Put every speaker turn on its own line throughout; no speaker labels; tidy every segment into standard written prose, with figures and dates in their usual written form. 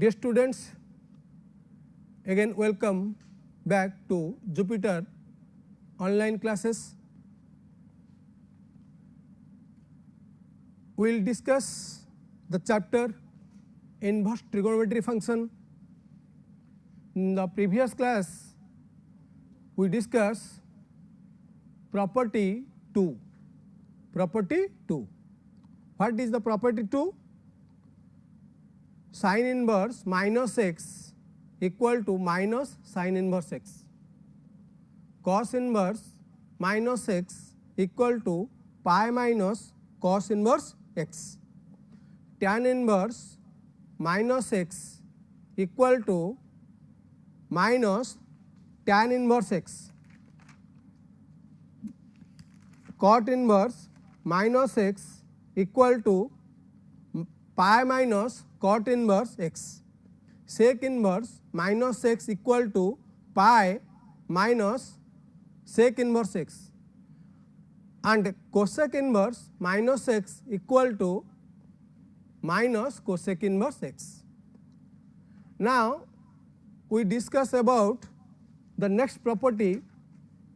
Dear students, again welcome back to Jupyter online classes. We will discuss the chapter inverse trigonometry function. In the previous class, we discussed property 2. Property 2. What is the property 2? Sin inverse minus x equal to minus sin inverse x. Cos inverse minus x equal to pi minus cos inverse x. Tan inverse minus x equal to minus tan inverse x. Cot inverse minus x equal to pi minus cot inverse x. Sec inverse minus x equal to pi minus sec inverse x, and cosec inverse minus x equal to minus cosec inverse x. Now we discuss about the next property,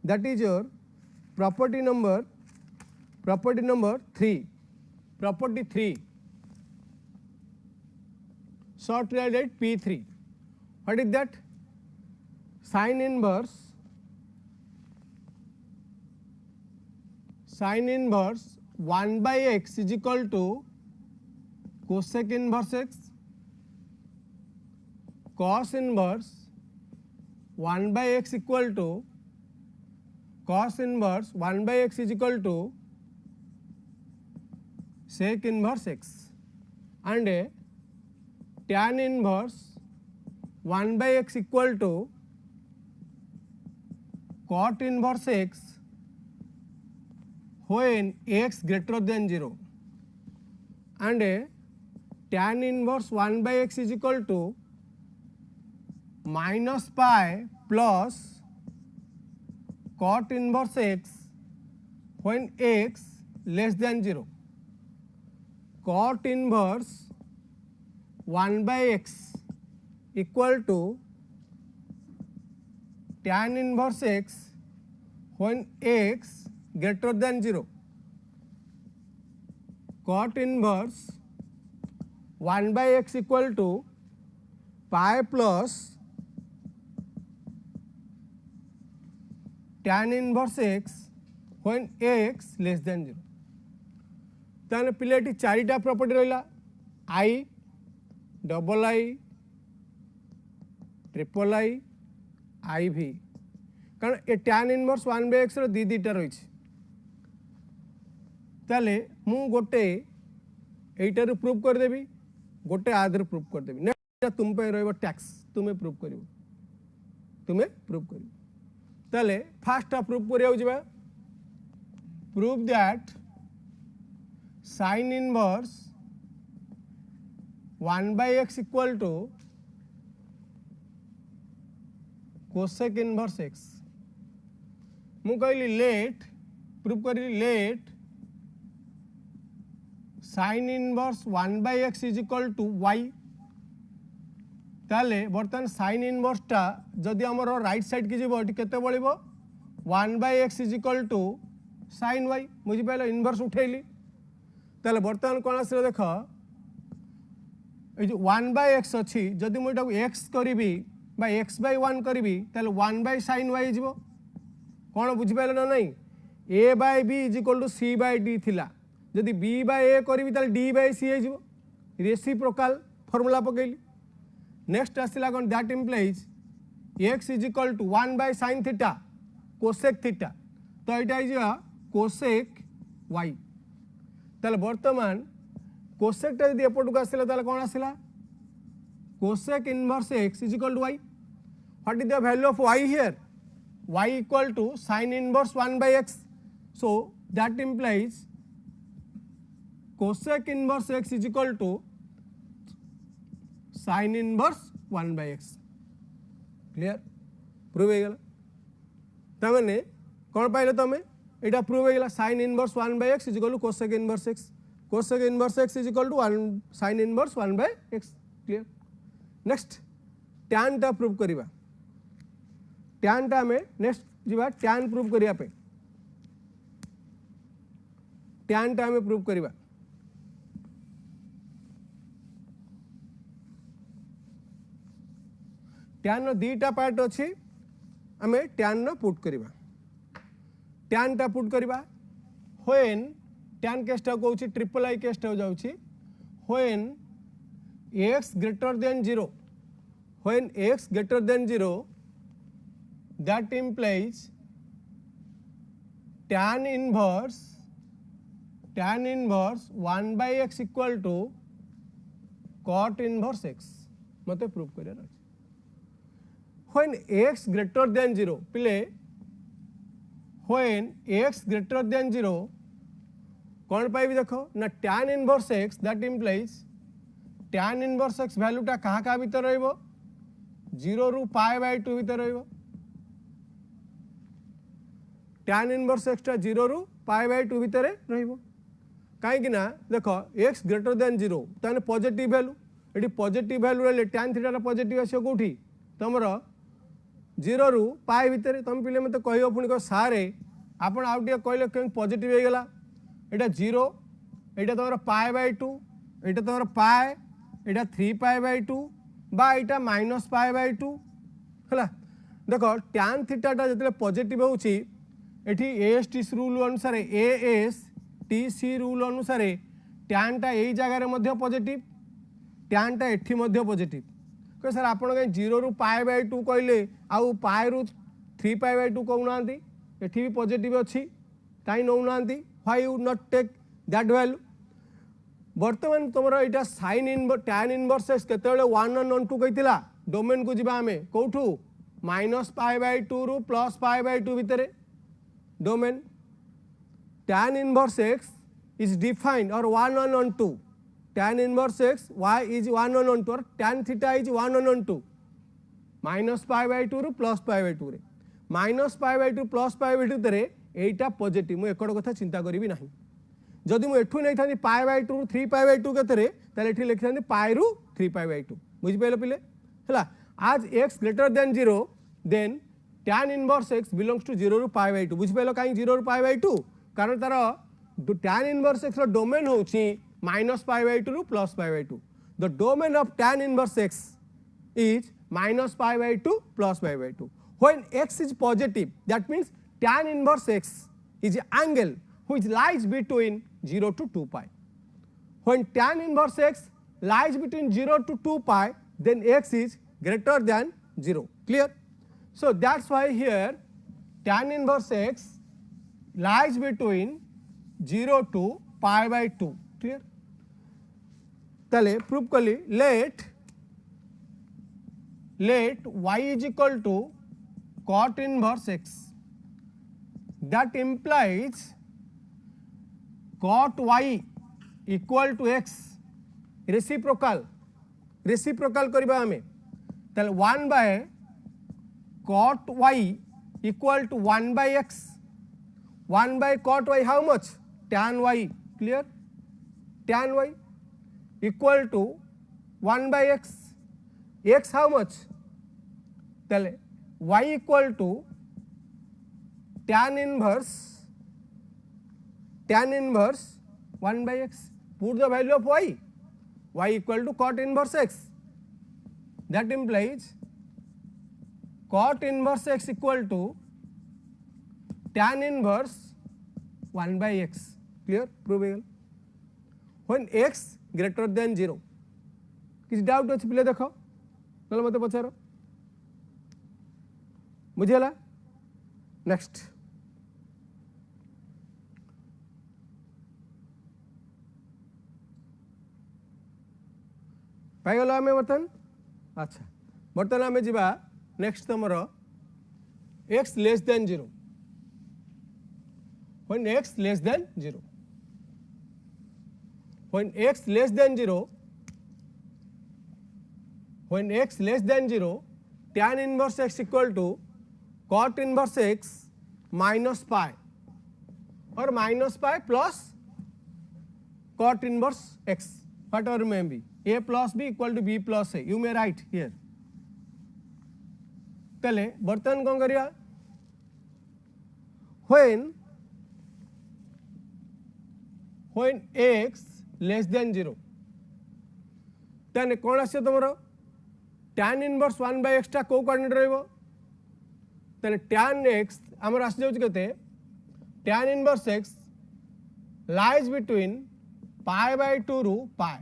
that is your property number 3. Property 3, short related P3. What is that? Sin inverse sin inverse 1 by x is equal to cosec inverse x. Cos inverse 1 by x equal to cos inverse 1 by x is equal to sec inverse x, and tan inverse 1 by x equal to cot inverse x when x greater than 0, and tan inverse 1 by x is equal to minus pi plus cot inverse x when x less than 0. Cot inverse 1 by x equal to tan inverse x when x greater than 0. Cot inverse 1 by x equal to pi plus tan inverse x when x less than 0. ताने पिलेटी चारिटा property रहिला, आई, double I, triple I, आई भी, कारण ए tan inverse 1 by x रो दीटा रही ताले मु गोटे एटार प्रूव कर देबी, गोटे आधर प्रूव कर देबी. नेक्स्ट तुम पे रहबो टैक्स, तुम्हें प्रूव करिवो, ताले फास्ट प्रूव करिया जिबा. Prove that sin inverse 1 by x equal to cosec inverse x. मु कहली लेट प्रूव करी late sin inverse 1 by x is equal to y. ताले बर्तमान sin inverse टा जदि हमर राइट साइड की जीवो केते बळिबो 1 by x is equal to sin y. मुझे पहले इनवर्स उठेली ताले बर्तमान कौन आस देख ये 1 by x अच्छी जदि मुझे x करी बा x by 1 करी ताले 1 by sin y जीवो. कौन बुझिपारे ना नहीं, a by b is equal to c by d थिला, जदि b by a करी ताले d by c है जीवो. Reciprocal formula पकेली. नेक्स्ट आसला कौन, that implies x is equal to 1 by sin theta cosec theta, तो यहाँ है कोसेक y. ताले वर्तमान कोसेक टा यदि एपट को आसला ताले कौन आसला, cosec inverse x is equal to y. What is the value of y here, y equal to sin inverse 1 by x. So that implies cosec inverse x is equal to sin inverse 1 by x. Clear, prove हो गला. तमने कौन पाइले तमे, एटा prove हो गला sin inverse 1 by x is equal to cosec inverse x. cosec inverse x is equal to 1 sin inverse 1 by x. Clear. Next tan टा prove करिबा tan टा हमें नेक्स्ट जीवा tan प्रूव करिया पे tan टा हमें प्रूव करिबा tan नो दीटा पार्ट अछि हमें tan नो पुट करिबा tan टा पुट करिबा व्हेन tan केस टा कहउछि ट्रिपल आई केस टा जाउछि when x greater than 0 when x greater than 0 that implies tan inverse 1 by x equal to cot inverse x मते prove करिया अछि when x greater than 0 पिले when x greater than 0 कौन पाइबी देखो ना tan inverse x that implies tan inverse x value टा कहाँ कहाँ भीतर रहिबो 0 रु पाई बाय 2 भीतर रहिबो tan inverse x टा 0 रु पाई बाय 2 भीतर रहिबो काहे कि ना देखो x ग्रेटर देन 0 ताने positive value eighty positive value रे tan थीटा रा पॉजिटिव आसी कोठी तमरो 0 रु पाई भीतर तुम पिले मते कहियो पुनी को सारे आपण आउटिया कहले के पॉजिटिव हे गेला एटा 0 एटा तमरो पाई by 2 Etah तमरो pi Etah 3 pi by 2 बा एटा माइनस पाई बाय 2 हला देखो tan थीटा टा जतले पॉजिटिव होउची एठी AST रूल अनुसार ASTC रूल अनुसार tan टा एई जगह रे मध्ये पॉजिटिव tan टा एठी मध्ये पॉजिटिव को सर आपण के 0 रु पाई बाय 2 कहले आउ पाई रु 3 पाई बाय 2 कहू नांती एठी भी पॉजिटिव अछि काई नौ नांती why you not take that value वर्तमान तुमरा इटा sin inverse tan inverse x केतेले 1 1 2 कहितला डोमेन को जिबा हमें कोठू माइनस पाई बाय 2 रु प्लस पाई बाय 2 भितरे domain tan inverse x is defined or 1 1 on 2 tan inverse x y is 1 1 on 2 or tan theta is 1 1 on 2 minus pi by 2 रु plus pi by 2 रे minus pi by 2 plus pi by 2 रे एटा positive मु एकड़ कथा चिंता करिवि नाही जदि मु एठु नै थानी pi by 2 रु 3 pi by 2 केतरे ताले एठी लिखि थानी pi रु 3 pi by 2 बुझि पेले पिले हला आज x greater than 0 then tan inverse x belongs to 0 रु pi by 2 बुझि पेलो काई 0 रु pi by 2 कारण तार tan inverse x रो डोमेन होची minus pi by 2 to plus pi by 2. The domain of tan inverse x is minus pi by 2 plus pi by 2. When x is positive, that means tan inverse x is an angle which lies between 0 to 2 pi. When tan inverse x lies between 0 to 2 pi, then x is greater than 0. Clear? So that's why here tan inverse x lies between 0 to pi by 2. Clear? तले prove कली late y is equal to cot inverse x that implies cot y equal to x reciprocal करबा हमें तले 1 by cot y equal to 1 by x 1 by cot y how much tan y clear tan y equal to 1 by x x how much tell y equal to tan inverse 1 by x put the value of y equal to cot inverse x that implies cot inverse x equal to tan inverse 1 by x clear provable when x greater than 0 किसी doubt अच्छे पिले देखो ना मत पचार बुझेला next पाइगल आम बर्तमान अच्छा बर्तमान आम जा नेक्स्ट तुम x less than 0 when x less than 0 when x less than 0 tan inverse x equal to cot inverse x minus pi or minus pi plus cot inverse x whatever may be a plus b equal to b plus a. You may write here. तले बर्तन कौन करिया when x less than 0 then कौन आसे तुमरो tan inverse 1 by x टा को coordinate रहइबो then tan x हमर आसे जाउछ केते tan inverse x lies between pi by 2 ru pi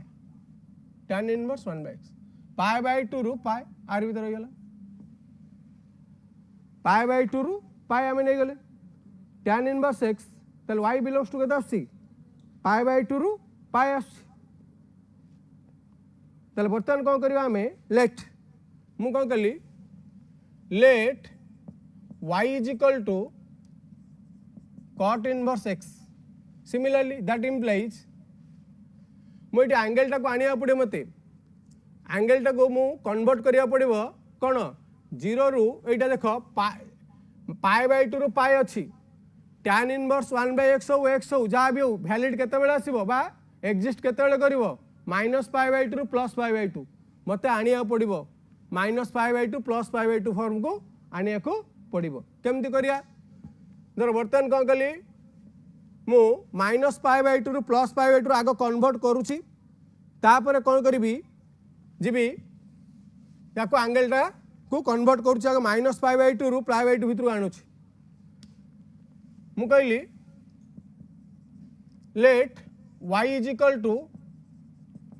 tan inverse 1 by x pi by 2 ru pi are भीतर हो गला pi by 2 ru pi आमे नै गले tan inverse x तल y belongs to केते आसी pi by 2 ru pi आसी तल बर्तन कोन करबा हमें लेट मु कोन कली late y is equal to cot inverse x. Similarly that implies moiety angle टा को आनिया पड़े मते एंगल टा को मु कन्वर्ट करिया पड़िबो कोन 0 रु एटा देखो पाई बाय 2 रु पाई अछि tan इनवर्स 1 by x हो x हो जा भी हो वैलिड केते बेला आसीबो बा एग्जिस्ट केते बेला करिवो माइनस पाई बाय 2 रु प्लस पाई बाय 2 मते आनिया पड़िबो minus pi by 2 plus pi by 2 form को आनिया को पड़िबो केमति करिया धर बर्तन कोन कली मु माइनस पाई बाय 2 रु प्लस पाई बाय 2 आगो कन्वर्ट करूची तापर कोन करबी जिबी याको एंगल टा को कन्वर्ट करूची आगो माइनस पाई बाय 2 रु पाई बाय 2 भितर आनुची मु कहली late y is equal to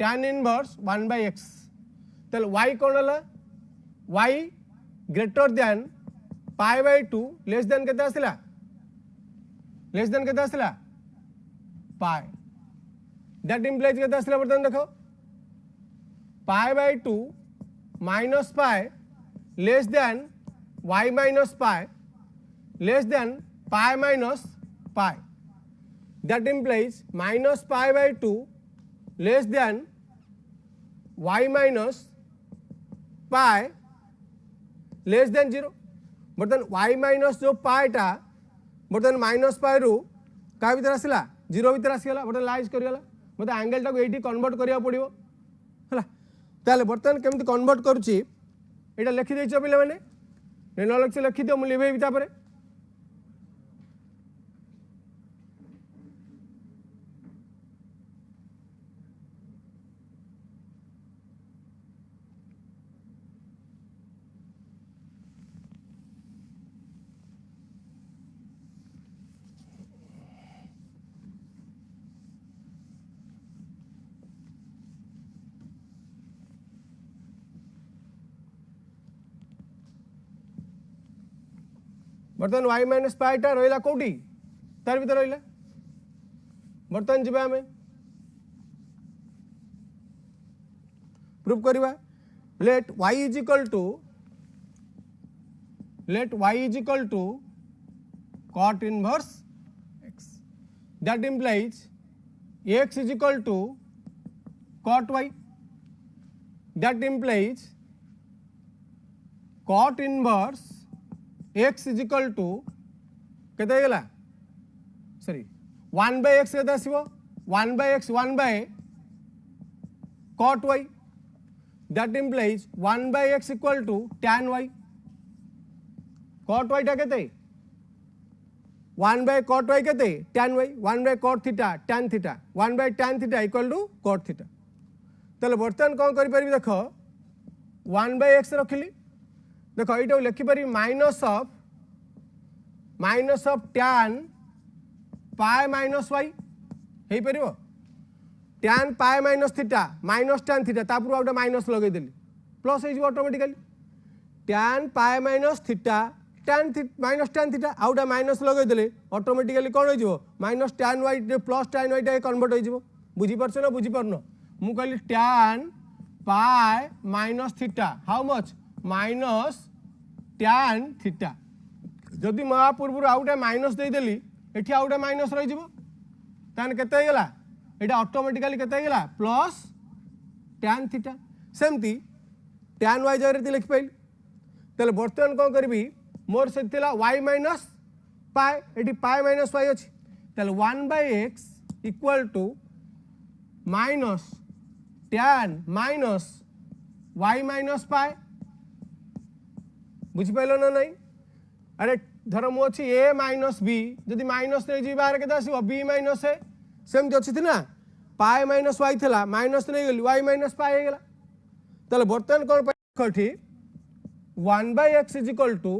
tan inverse 1 by x तल y कोन हला y greater than pi by 2 less than केते आसिला लेस देन केते आसिला पाई दैट इंप्लाइज केते आसिला बर्तन देखो पाई by 2 minus pi less than y minus pi less than pi minus pi that implies minus pi by 2 less than y minus pi less than 0 बर्तन y minus जो pi टा बर्तन minus pi रु का भीतर आसिला 0 भीतर आसीगला बर्तन लाइज करिगला मते एंगल टा को एठी कन्वर्ट करिया पड़िबो हला ताले बर्तन केमति कन्वर्ट करूची एटा लिखि दैछ पिले माने न लिखि लिखि दियो मु लिबेबी तापरे बर्तन y माइनस पाई टा रहिला कोठी तार भीतर रहिला बर्तन जिबा हमें प्रूफ करबा late y is equal to cot inverse x that implies x is equal to cot y that implies cot inverse x is equal to केते गेला सॉरी 1 by x केते आसीबो 1 by x 1 by cot y that implies 1 by x equal to tan y cot y टा केते 1 by cot y केते tan y 1 by cot theta tan theta 1 by tan theta equal to cot theta तले बर्तन कोन करि परबी देखो 1 by x रखिली देखो एटा लिखि पारि minus of tan pi minus y हे परिबो tan pi minus theta minus tan theta तापुर आउटा माइनस लगे देली प्लस हे automatically tan pi minus theta tan minus tan theta आउटा माइनस लगे देले ऑटोमेटिकली कोन हो जिवो minus tan y plus tan y टा कन्वर्ट हो जिवो बुझी परछो ना बुझी परनो मु कहली tan pi minus theta how much minus tan theta जदि मा पूर्व आउटा माइनस दे देली एठी आउटा माइनस रही जिवो तान केते गेला एटा ऑटोमेटिकली केते गेला प्लस tan थीटा सेमती tan y जरे लिख पाइल तले बर्तन कोन करबी मोर से थिला y माइनस पाई एठी पाई माइनस y अछि तले 1 by x equal to minus tan minus y minus pi बुझिपाइल ना नहीं अरे धर मु अच्छी a माइनस b जदि माइनस नहीं जी बाहर के आसो b माइनस a सेमती अच्छी थी ना पाए माइनस y थिला माइनस नहीं गली y माइनस पाए हो गला ताले बर्तमान कोन पाठी 1/x is equal to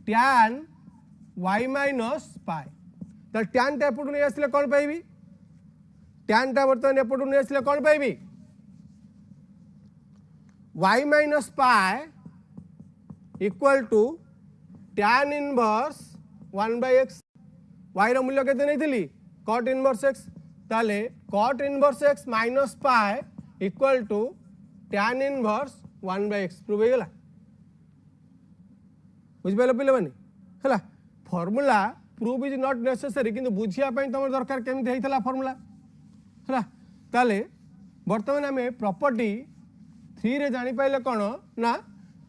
tan y minus pi ताले tan टा एपटू नहीं आसले कोन पाइबी tan टा बर्तमान एपटू नहीं आसले कोन पाइबी y minus pi equal to tan inverse 1/x y रो मूल्य केते नहीं थिली cot इनवर्स x ताले cot inverse x minus pi equal to tan inverse 1/x prove हो गला बुझ पाइल पिले माने हला formula prove is not necessary किंतु बुझिया पई तमर दरकार केमति हेइतला फार्मूला हला ताले वर्तमान हमें प्रॉपर्टी 3 रे जानि पाइले कोन ना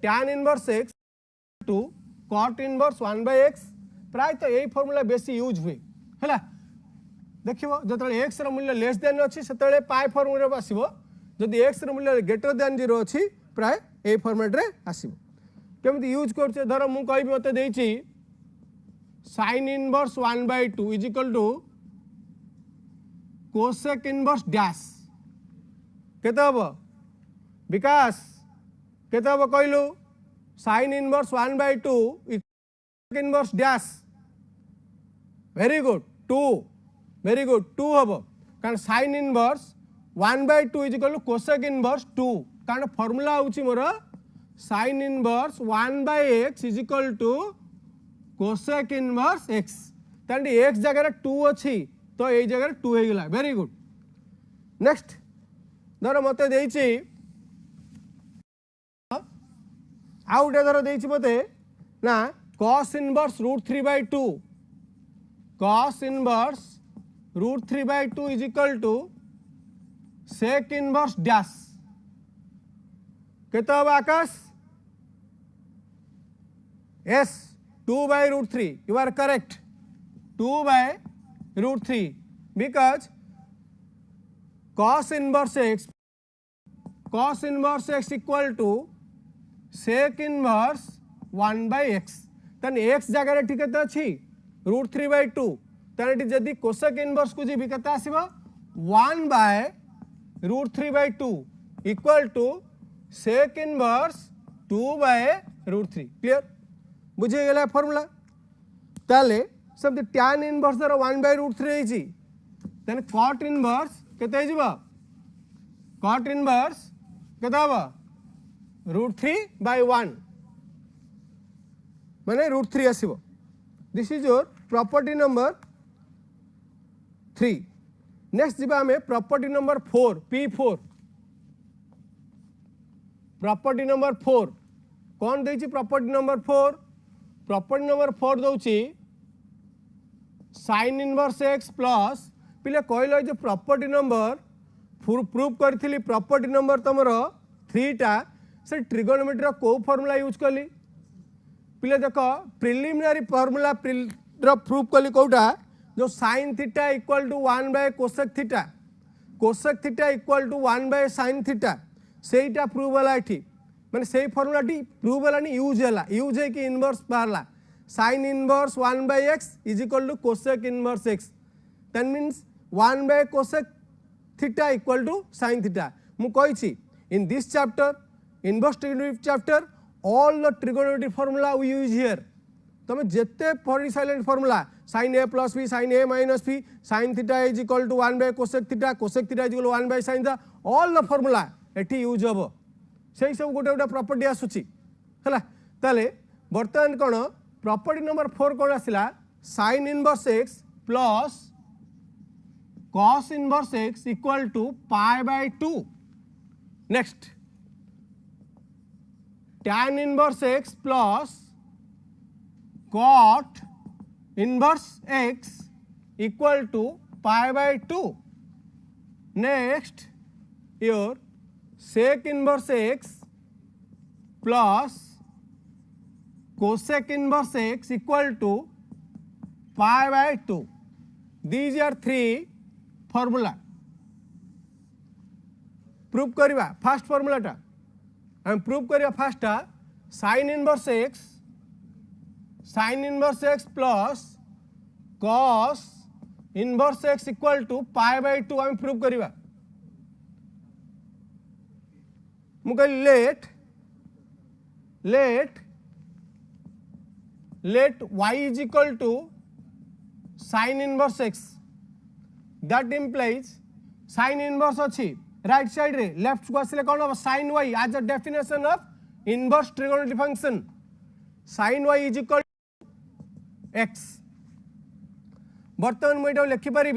tan inverse x to cot inverse 1/x प्राय तो यही फार्मूला बेसी यूज हुए हला देखिबो जतले x रो मूल्य लेस देन अछि सेतले पाई फार्मूला रे आसीबो जदि x रो मूल्य ग्रेटर देन 0 अछि प्राय ए फॉर्मेट रे आसीबो केमति यूज करछे धर मु कहबी मते देइछि sin inverse 1/2 is equal to cosec inverse dash केते हबो विकास केते हबो कहलु sin inverse 1/2 inverse dash very good 2 very good 2 हबो कारण sin inverse 1/2 is equal to cosec inverse 2 कारण फार्मूला होउची मोर sin inverse 1/x is equal to cosec inverse x तांडी x जगह 2 अछि तो ए जगह 2 हे गेला वेरी गुड नेक्स्ट धर मते देइची आउट धर देइची मते ना cos inverse √3/2 cos inverse √3/2 is equal to sec inverse dash केते अब आकाश yes 2/√3 you are correct 2/√3 because cos inverse x equal to sec inverse 1/x तन x जगह रे ठीक अछि √3/2 तन जदि कोसेक इनवर्स को जी भी केते आसीबो 1/√3/2 equal to sec inverse 2/√3 clear बुझे गेला फार्मूला ताले सब tan इनवर्स दर 1/√3 हेची देन cot इनवर्स केते हेजिबो cot इनवर्स केते हबो √3/1 माने √3 आसीबो this is your property number 3 next जिबा हमें property number 4 P4 property number 4 कौन देछि प्रॉपर्टी नंबर 4 प्रॉपर्टी नंबर 4 दउछि sin इनवर्स x प्लस पिले कहलो जे प्रॉपर्टी नंबर प्रूफ करथिली प्रॉपर्टी नंबर तमर 3 टा से ट्रिगोनोमेट्री रो को फार्मूला यूज करली पिले देखो प्रिलिमिनरी फार्मूला रो प्रूफ करली कोटा जो sin थीटा इक्वल टू 1/कोसेक theta equal to 1/sin theta सेटा प्रूव होला एठी माने सेही फार्मूला टी प्रूव होला नी यूज है कि इनवर्स बाहरला sin inverse 1/x is equal to cosec inverse x that means 1/कोसेक theta equal to sin theta मु कहिछि in this chapter inverse trigonometry chapter all the trigonometry formula we use here तमे जेते पढ़ी silent formula sin a plus b sin a minus b sin theta is equal to 1/कोसेक theta is equal to 1/sin theta all the formula एठी use हबो सेही सब गोटे गोटे प्रॉपर्टी आसुची हला ताले वर्तमान कोन प्रॉपर्टी नंबर 4 कोन आसिला sin inverse x plus cos inverse x equal to π/2 next tan inverse x plus cot inverse x equal to π/2 next your sec inverse x plus cosec inverse x equal to pi by 2. These are three formula. Proof करवा first फॉर्मूलाटा हम proof करवा फास्टा sin inverse x plus cos inverse x equal to pi by 2 हम proof करवा मुझे let y is equal to sin inverse x that implies sin inverse अच्छी right side रे लेफ्ट को आसले कौन हम sin y as a definition of inverse trigonometric function sin y is equal to x बर्तमान मुझे लिखि पारि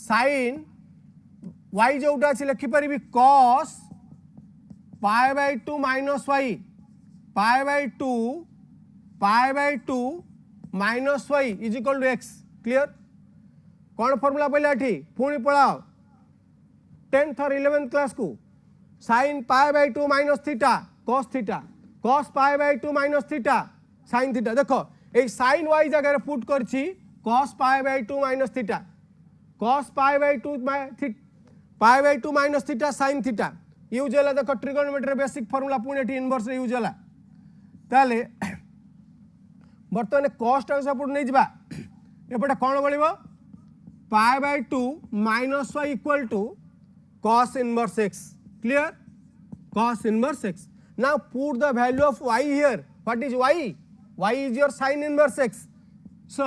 sin y जोटा अच्छी लिखि पारि cos pi by 2 minus y pi by 2 minus y is equal to x clear कौन formula पहले एठी पुणी पढ़ाओ 10th और 11th क्लास को sin pi by 2 minus theta cos pi by 2 minus theta sin theta देखो ए sin y जगह रे पुट करछि cos pi by 2 minus theta cos pi by 2 minus theta sin theta use होला देखो trigonometry basic formula पुणी एठी inverse use होला ताले बर्तमान कॉस्ट सपोर्ट नहीं जा एपटे कौन बोलो pi by 2 minus y equal to cos inverse x clear cos inverse x now put the value of y here what is y is your sin inverse x so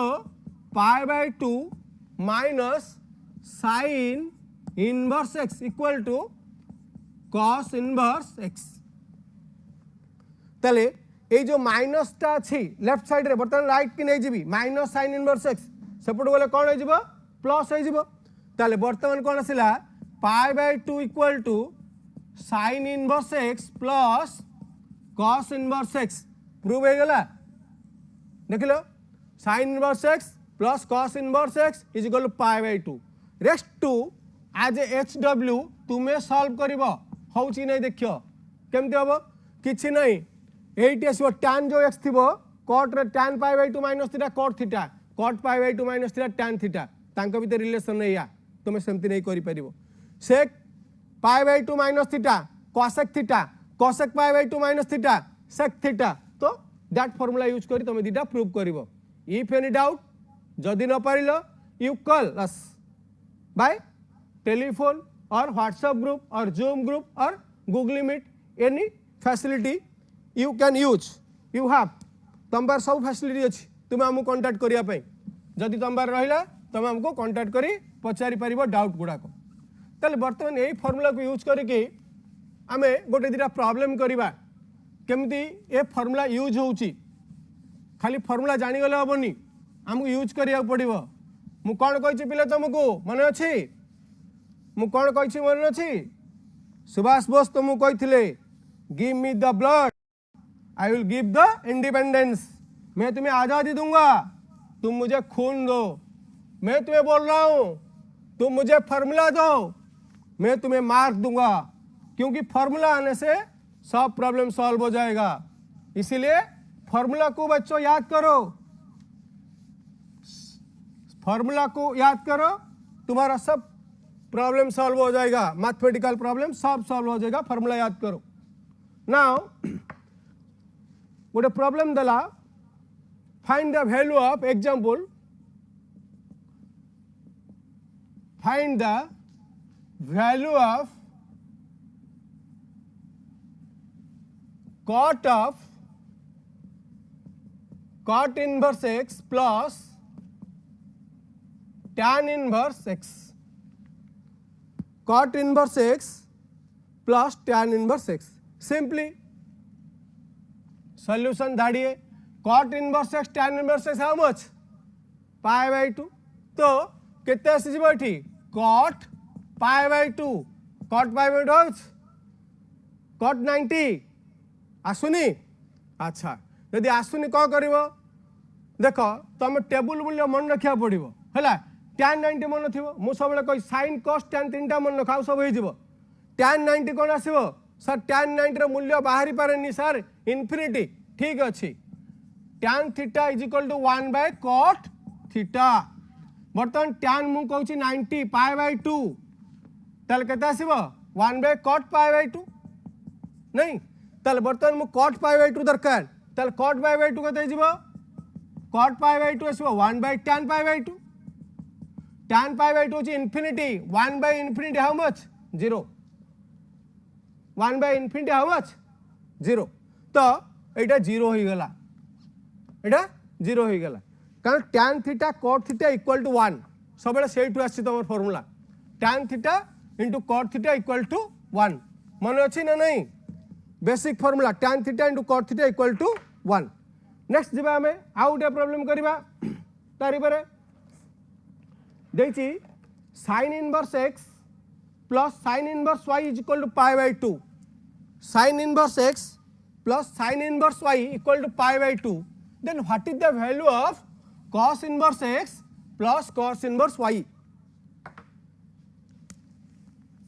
pi by 2 minus sin inverse x equal to cos inverse x ताले ये जो minus टा अच्छी left side रे बर्तमान right की नहीं जीवी माइनस sin इनवर्स x सेपट गले कौन हो जिवो प्लस हो जिवो ताले बर्तमान कौन आसिला pi by 2 equal to sin inverse x plus cos inverse x prove हो गला देख लो sin inverse x plus cos inverse x is equal to pi by 2 rest two as hw तुम्हें सॉल्व करिवो होउची नहीं देखियो केमते हबो किछि नहीं एटी आसो tan जो x थिबो cot रे tan pi by 2 minus theta cot pi by 2 minus theta tan theta तांको भीतर रिलेशन नहीं या तुम सेमती नहीं करि परिबो sec pi by 2 minus theta cosec pi by 2 minus theta sec theta तो दैट फार्मूला यूज करी तुम दीटा प्रूव करिवो इफ एनी डाउट जदि न पारिलो you call us by telephone और व्हाट्सएप ग्रुप और जूम ग्रुप और Google meet any facility you can use you have तुम पार सब फैसिलिटी अच्छी तुम्हें आमको कांटेक्ट करिया पई जदि तुम पार रहिला तुम हमको कांटेक्ट करी पचारि परिबो डाउट गुडाको ताले वर्तमान एई फार्मूला को यूज करके आमे गोटे दिटा प्रॉब्लम करबा केमती ए फार्मूला यूज होउची खाली फार्मूला जानि गले हबनी हमको यूज करिया पड़िबो मु कोन कहछि पिले तुमको मने अछि मु कोन कहछि मने अछि सुभाष बोस तुमको कहिथिले give me the blood I will give the independence मैं तुम्हें आजादी दूंगा तुम मुझे खून दो मैं तुम्हें बोल रहा हूं तुम मुझे फार्मूला दो मैं तुम्हें मार्क दूंगा क्योंकि फार्मूला आने से सब प्रॉब्लम सॉल्व हो जाएगा इसीलिए फार्मूला को बच्चों याद करो फार्मूला को याद करो तुम्हारा सब प्रॉब्लम सॉल्व हो जाएगा मैथमेटिकल प्रॉब्लम सब सॉल्व हो जाएगा फार्मूला याद करो नाउ गोटे प्रॉब्लम दला find the value of example find the value of cot inverse x plus tan inverse x cot inverse x plus tan inverse x simply solution धाड़िए cot inverse x tan inverse x how much pi by 2 तो केते आसी जिवो एठी cot pi by 2 cot pi by 2 cot 90 आसुनी अच्छा यदि आसुनी कौन कर देख तुम टेबुल मूल्य मन रखा पड़ो है tan 90 मन थी मुझे सब कही sin cos tan 3टा मन रखा सब हो tan 90 कौन आसो सर tan 90 मूल्य बाहरी पारे सर इनफिनिटी ठीक अच्छे tan theta is equal to 1 by cot theta बर्तमान tan मु कहूँ 90 पाई बाय 2 ताल केते आसीबो 1 बाय cot पाई बाय 2 नहीं ताले बर्तमान मु cot पाई बाय 2 दरकार ताले cot पाई बाय 2 कते जीवो cot पाई बाय 2 आसीबो 1 by tan pi by 2 tan pi by 2 होची infinity 1 by infinity how much 0 1 by infinity how much 0 तो एटा 0 होई गला एटा 0 होई गला कारण tan theta cot theta equal to 1 सबले सेइटु आसी तमर formula tan theta into cot theta equal to 1 मन अच्छी ना नहीं basic formula tan theta into cot theta equal to 1 next जीवा हमें आउ गोटे प्रोब्लेम करबा तारि परे देछि sin inverse x plus sin inverse y is equal to pi by 2 sin inverse x plus sin inverse y equal to pi by 2 then what is the value of cos inverse x plus cos inverse y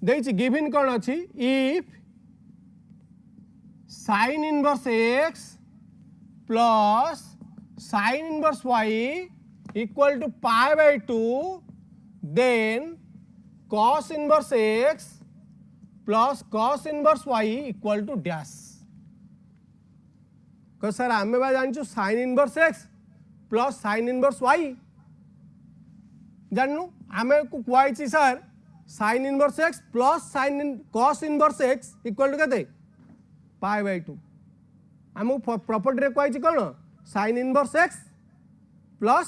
देछि given कोन अछि if sin inverse x plus sin inverse y equal to pi by 2 then cos inverse x plus cos inverse y equal to dash को sir आमे बा जानछु sin inverse x plus sin inverse y जाननु आमे को कुआइछि sir sin inverse x plus cos inverse x equal to कते pi by 2 आमु प्रॉपर्टी रे कुआइछि कोन sin inverse x plus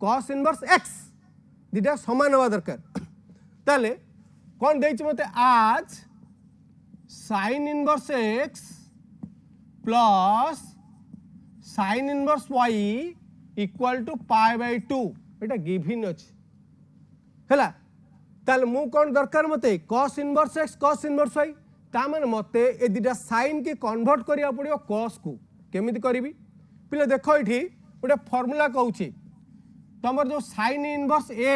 cos inverse x दिटा समान होवा दरकार ताले कोन देछि मते आज sin inverse x plus sin inverse y equal to pi by 2 एटा गिवन अछि हला ताले मु कोन दरकार मते cos inverse x cos inverse y ता माने मते ए दिटा sin के कन्वर्ट करिया पड़ियो cos को केमिति करिवि पिले देखो इठी गोटे फार्मूला कहूची तमर जो sin inverse a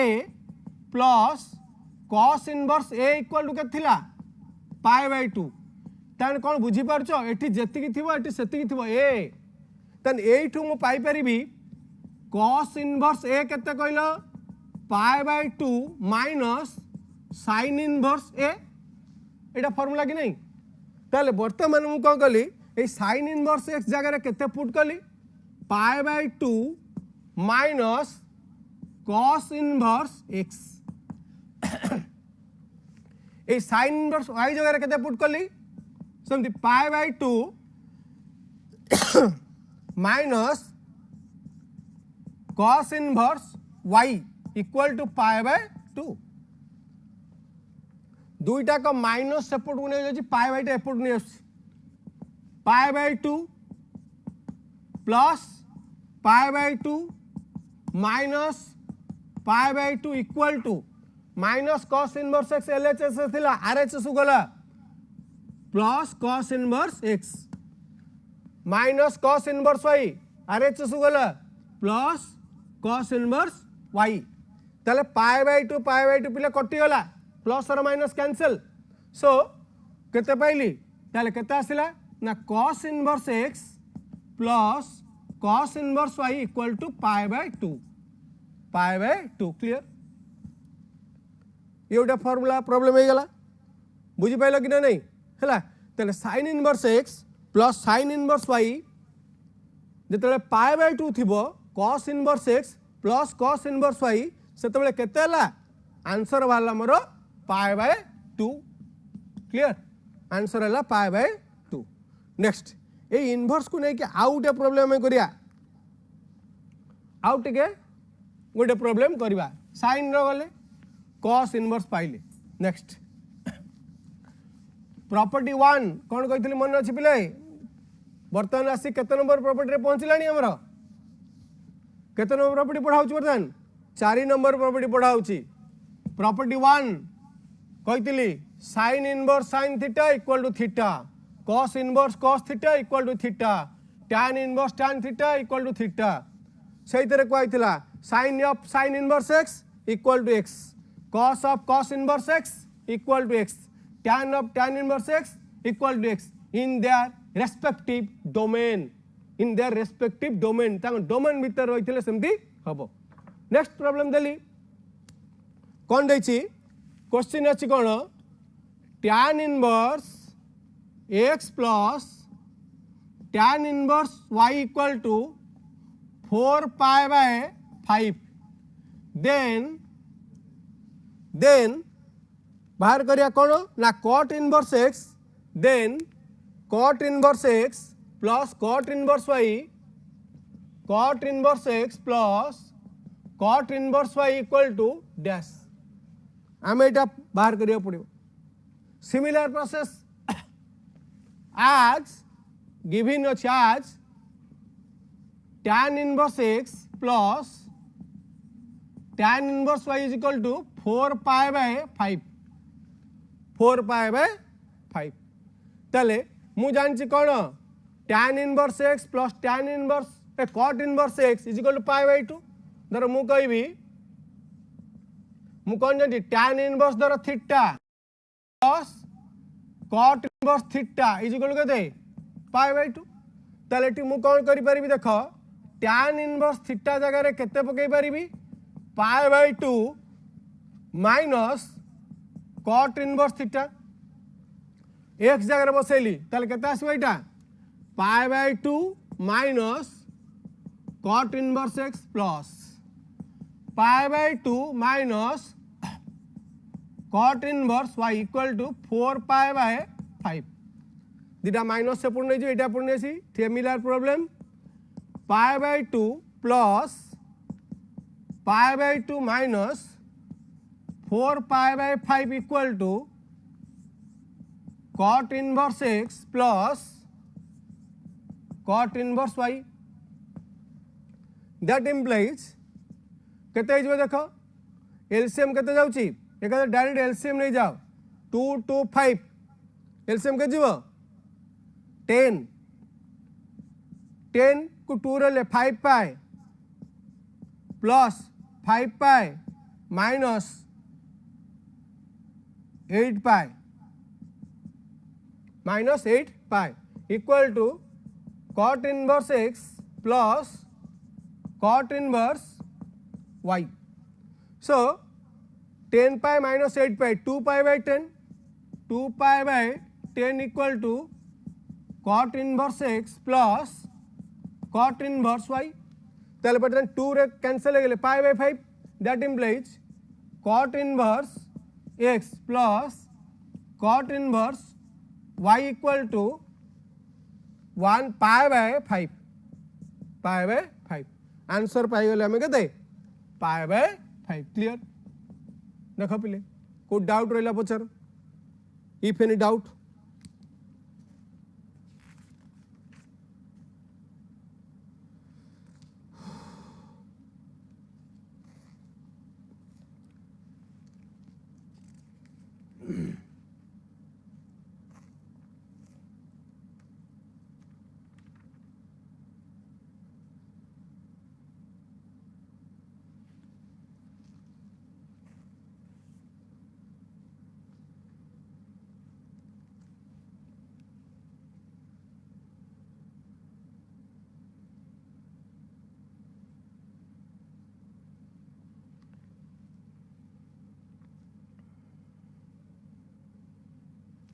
plus cos inverse a equal to के थिला पाई बाय 2 ताने कोन बुझी पारछो एठी जेतिकी थिबो एठी सेतिकी थिबो a तन एठू मु पाई परिबी cos इनवर्स a केते कहलो पाई by 2 minus sin inverse a Etah formula कि नहीं ताले वर्तमान मु कोन कली ए sin इनवर्स x जगह रे केते पुट कली pi by 2 minus cos inverse x ए sin इनवर्स y जगह रे केते पुट कली समथि pi by 2 minus cos inverse y equal to pi by 2 दुईटा को माइनस सेपट को नहीं जाछि पाई बाय एपट नहीं आछि pi by 2 plus pi by 2 minus pi by 2 equal to minus cos inverse x LHS थिला RHS गला प्लस cos इनवर्स x माइनस cos इनवर्स y RHS गला प्लस cos इनवर्स y ताले पाई बाय 2 पिले कटि गला प्लस और माइनस कैंसिल सो केते पाइली ताले केते आसिला ना cos inverse x plus cos inverse y equal to pi by 2 clear ये गोटे फार्मूला प्रॉब्लम हो गला बुझी पाइल कि नहीं हैला ताले sin inverse x plus sin inverse y जेतले पाई बाय 2 थिबो cos inverse x plus cos inverse y सेतबेले केते हला आंसर वाला मोर पाई बाय 2 क्लियर आंसर हला पाई बाय 2 नेक्स्ट ए इनवर्स को नहीं कि आउट ए प्रॉब्लम में करिया आउट के गोटे प्रॉब्लम करबा sin रो गले cos इनवर्स पाइले नेक्स्ट प्रॉपर्टी 1 कोन कहितली मन अछि पिले वर्तमान आसी केते नंबर प्रॉपर्टी रे पहुंचलानी हमरो केते नंबर प्रॉपर्टी पढाउची वर्तमान 4 नंबर प्रॉपर्टी पढाउची प्रॉपर्टी 1 कहितली sin inverse sin theta equal to theta cos inverse cos theta equal to theta tan inverse tan theta equal to theta सही तरह कहैतला sin of sin inverse x equal to x cos of cos inverse x equal to x tan of tan inverse x equal to x in their respective domain तांग domain भीतर रहिथिले सेमती हबो next problem देली कोन दैछि question अछि कोन tan inverse x plus tan inverse y equal to 4 pi by 5 then बाहर करिया कौन ना cot inverse x then cot inverse x plus cot inverse y cot inverse x plus cot inverse y equal to dash आम एटा बाहर करिया पड़िबो similar process आज गिवन अछि आज tan inverse x plus tan inverse y is equal to 4 pi by 5 4 pi by 5 तले मु जानछि कोन tan inverse x plus tan inverse cot inverse x is equal to pi by 2 धर मु कहबी मु कोन जानछि tan इनवर्स धर theta plus cot inverse theta is equal to केते पाई बाय 2 तले टी मु कोन करि परिबी देखो tan इनवर्स थीटा जगह रे केते पकई परिबी pi by 2 minus cot inverse theta x जगह बसैली ताले केते आसीबो एटा pi by 2 minus cot inverse x plus pi by 2 minus cot inverse y equal to 4 pi by 5 दिटा माइनस से पूर्ण एटा पूर्ण एसी similar problem pi by 2 plus pi by 2 minus 4 pi by 5 equal to cot inverse x plus cot inverse y that implies केते हिजबो देखो LCM केते जाउची एका डायरेक्ट एलसीएम नहीं जाओ 2 2 5 एलसीएम के जीवो 10 10 को 2 रे 5 पाए प्लस 5 पाए माइनस 8 पाए minus 8 pi equal to cot inverse x plus cot inverse y so 10 pi minus 8 pi 2 pi by 10 2 pi by 10 equal to cot inverse x plus cot inverse y ताले button 2 रे cancel हो गेले pi by 5 that implies cot inverse x plus cot inverse y equal to 1 pi by 5 pi by 5 answer पाई गेले हमें केते pi by 5 clear देख पिले को डाउट रहा पचार इफ एनी डाउट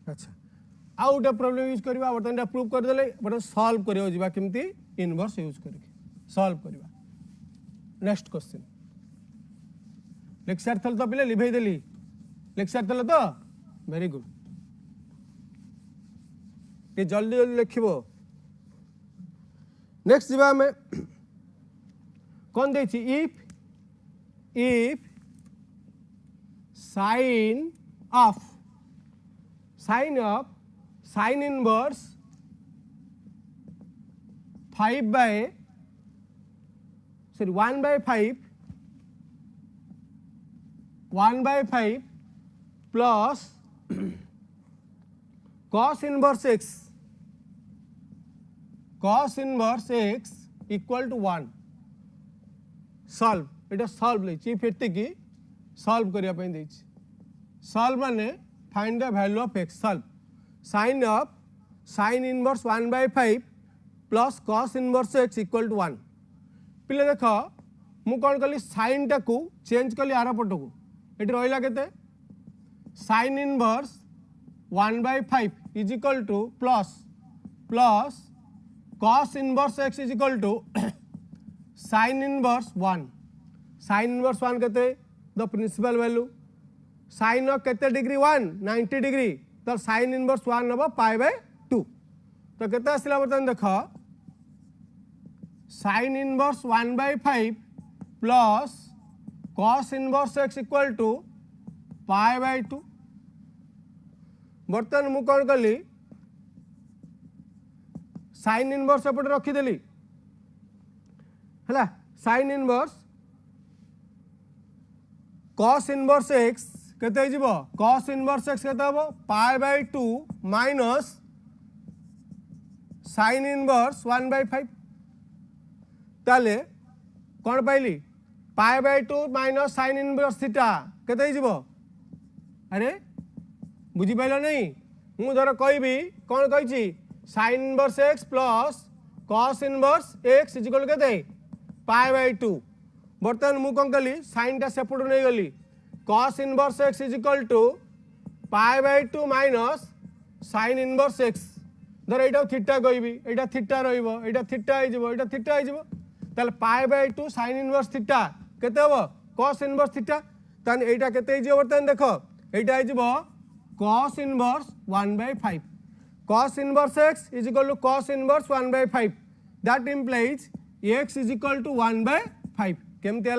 अच्छा आउ गोटे प्रोब्लेम यूज करवा बर्तमान प्रूव करदे बट सॉल्व करियो जिबा केमती इनवर्स यूज करके सॉल्व करवा नेक्स्ट क्वेश्चन लेक्चर थल तो पिले लिभे देली लेक्चर थल तो वेरी गुड ये जल्दी जल्दी लिखिबो नेक्स्ट जिबा में कौन देछि if sine of sine inverse 1 by 5 plus cos inverse x equal to 1 solve एटा सॉल्व ले चीफ एते की सॉल्व करिया पई देछि सॉल्व माने find the value of x solve sine inverse 1 by 5 plus cos inverse x equal to 1 पिले देख मु कौन कली साइन टाकू चेंज कली आर पट को ये रहा केते sine inverse 1/5 is equal to plus cos inverse x is equal to sin inverse 1. sin inverse 1 केते the principal value sin of केते डिग्री 1 90 डिग्री तो sin इनवर्स 1 हम π/2 तो केते आसला बर्तन देख sin inverse 1/5 plus cos inverse x equal to π/2. बर्तन मु कौन कली sin इनवर्स एपटे रखीदेली है sin inverse cos inverse x केते जीवो cos इनवर्स x केते हबो π/2 माइनस sin इनवर्स 1/5 ताले कौन पाइली π/2 माइनस sin इनवर्स थीटा केते जीवो अरे बुझी पाइल नहीं मु धर कहबी कौन कही sin inverse x plus cos inverse x is equal केते π/2. बर्तमान मु कौन कली sin टा सेपटू नहीं गली cos inverse x is equal to π/2 minus sin inverse x धर एटा थीटा कहबी एटा थीटा रहइबो एटा थीटा हो जिवो एटा थीटा हो जिवो ताले π/2 sin इनवर्स थीटा केते हबो cos इनवर्स थीटा ताने एटा केते जिवो बर्तमान देखो एटा जिवो cos inverse 1/5. cos inverse x is equal to cos inverse 1/5. That implies x is equal to 1/5. केमती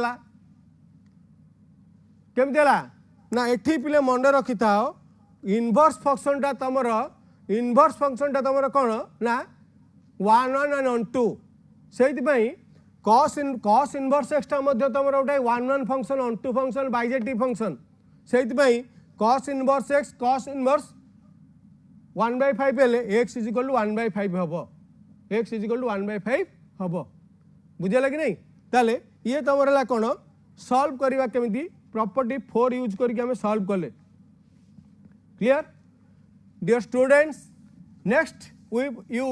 हला ना एठी पिले मन रखी थाओ इनवर्स फंक्शन टा तमर कौन ना 1 1 and 1 2 से cos इनवर्स x टा मध्य तमर गोटे 1 1 फंक्शन 1 2 फंक्शन बाइजेटिव फंक्शन से cos inverse x cos inverse 1/5 हेले x इज इक्वल टू 1/5 हबो x इज इक्वल टू 1/5 हबो बुझेला कि नहीं ताले ये तमर ला कोन सॉल्व करबा केमिति प्रॉपर्टी 4 यूज करके हमें सॉल्व करले. Clear dear students next we you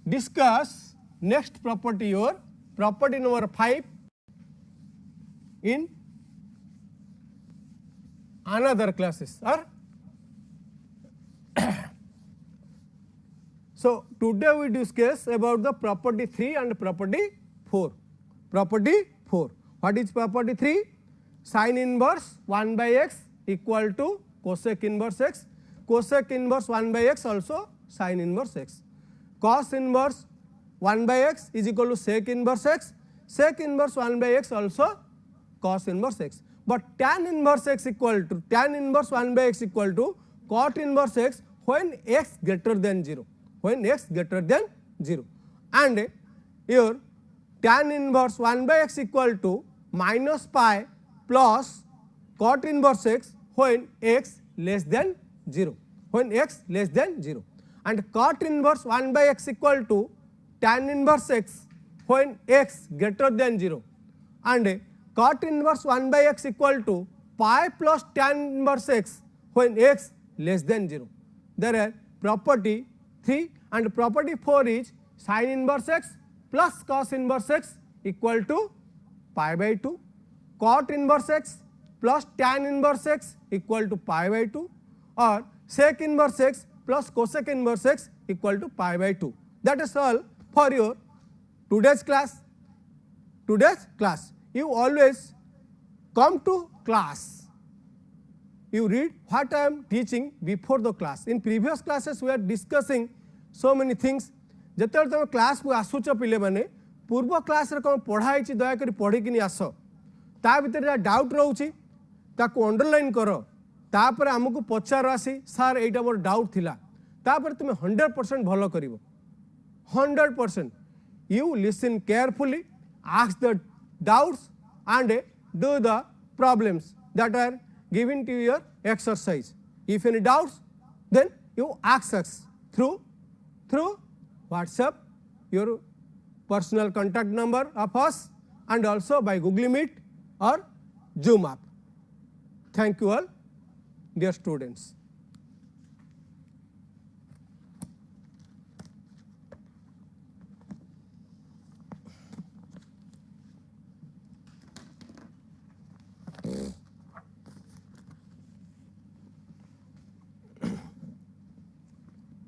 discuss next property your property number 5 in another classes or so today we discuss about the property 3 and property 4. Property 4, what is property 3? Sin inverse 1/x equal to cosec inverse x, cosec inverse 1/x also sin inverse x, cos inverse 1/x is equal to sec inverse x, sec inverse 1/x also cos inverse x. But tan inverse x equal to tan inverse 1/x equal to cot inverse x when x greater than 0, when x greater than 0, and your tan inverse 1/x equal to minus pi plus cot inverse x when x less than 0, when x less than 0, and cot inverse 1/x equal to tan inverse x when x greater than 0, and cot inverse 1/x equal to pi plus tan inverse x when x less than 0. There are property 3 and property 4 is sin inverse x plus cos inverse x equal to π/2, cot inverse x plus tan inverse x equal to π/2, or sec inverse x plus cosec inverse x equal to π/2. That is all for your today's class. You always come to class, you read what I am teaching before the class. In previous classes we are discussing so many things. जतल तुम class को आसुच पिले माने पूर्व class रे कोन पढ़ाई छि दया करी पढ़ी किनी आसो ता भीतर जा डाउट रहउछि ताको अंडरलाइन करो तापर हमकु पचार आसी सर एटा मोर डाउट थिला तापर तुम 100% भलो करिवो 100%. You listen carefully, ask the doubts and do the problems that are given to your exercise. If any doubts, then you ask us through WhatsApp, your personal contact number of us, and also by Google Meet or Zoom app. Thank you all, dear students.